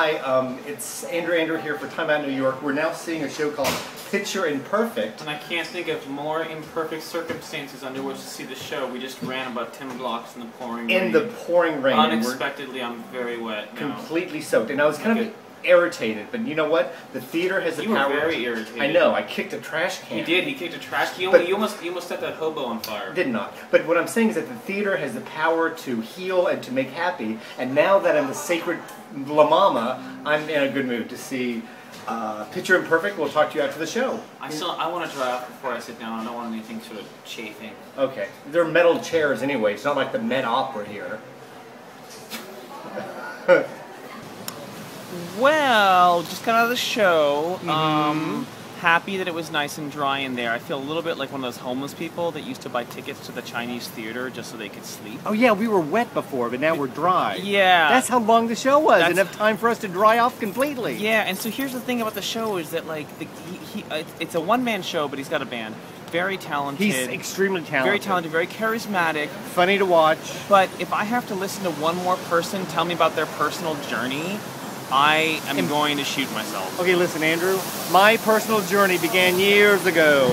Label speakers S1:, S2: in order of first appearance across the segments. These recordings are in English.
S1: Hi, it's Andrew here for Time Out New York. We're now seeing a show called Picture Imperfect.
S2: And I can't think of more imperfect circumstances under which to see the show. We just ran about 10 blocks in the pouring rain.
S1: In the pouring rain.
S2: Unexpectedly, I'm very wet now.
S1: Completely soaked. And I was kind of irritated, but you know what? The theater has the power.
S2: You were very irritated.
S1: I know. I kicked a trash can.
S2: He did. He kicked a trash can. You almost set that hobo on fire.
S1: Did not. But what I'm saying is that the theater has the power to heal and to make happy. And now that I'm the sacred La Mama, I'm in a good mood to see Picture Imperfect. We'll talk to you after the show.
S2: I want to dry off before I sit down. I don't want anything sort of chafing.
S1: Okay. They're metal chairs anyway. It's not like the Met Opera here.
S3: Well, just got out of the show. Happy that it was nice and dry in there. I feel a little bit like one of those homeless people that used to buy tickets to the Chinese theater just so they could sleep.
S1: Oh yeah, we were wet before, but now we're dry.
S3: Yeah.
S1: That's how long the show was. Enough time for us to dry off completely.
S3: Yeah, and so here's the thing about the show is that like it's a one-man show, but he's got a band. Very talented.
S1: He's extremely talented.
S3: Very talented, very charismatic.
S1: Funny to watch.
S3: But if I have to listen to one more person tell me about their personal journey, I am going to shoot myself.
S1: Okay, listen, Andrew. My personal journey began years ago.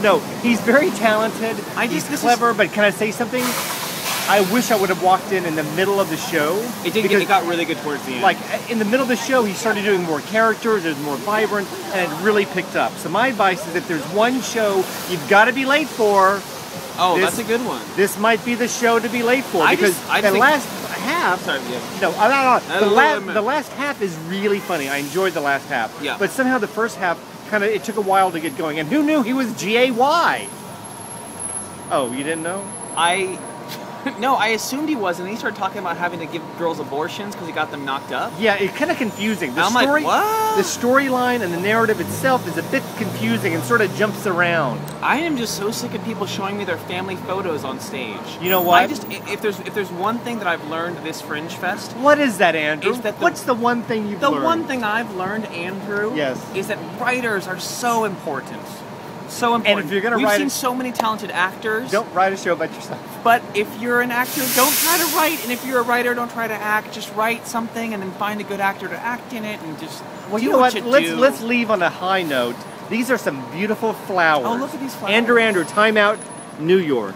S1: No, he's very talented. He's clever, but can I say something? I wish I would have walked in the middle of the show.
S3: It got really good towards the end.
S1: Like, in the middle of the show, he started doing more characters, it was more vibrant, and it really picked up. So my advice is if there's one show you've got to be late for...
S3: Oh, that's a good one.
S1: This might be the show to be late for, because the last half...
S3: Sorry, yeah.
S1: No, the last half is really funny. I enjoyed the last half.
S3: Yeah.
S1: But somehow the first half, it took a while to get going. And who knew he was G-A-Y? Oh, you didn't know?
S3: No, I assumed he was, and then he started talking about having to give girls abortions because he got them knocked up.
S1: Yeah, it's kind of confusing.
S3: I'm like, what?
S1: The storyline and the narrative itself is a bit confusing and sort of jumps around.
S3: I am just so sick of people showing me their family photos on stage.
S1: You know what?
S3: If there's one thing that I've learned this Fringe Fest...
S1: What is that, Andrew?
S3: What's
S1: the one thing you've learned?
S3: The one thing I've learned, Andrew, is that writers are so important. So important.
S1: And if you're
S3: We've seen so many talented actors.
S1: Don't write a show about yourself.
S3: But if you're an actor, don't try to write. And if you're a writer, don't try to act. Just write something and then find a good actor to act in it and just
S1: do what you do. Let's leave on a high note. These are some beautiful flowers.
S3: Oh, look at these flowers.
S1: Andrew, Time Out, New York.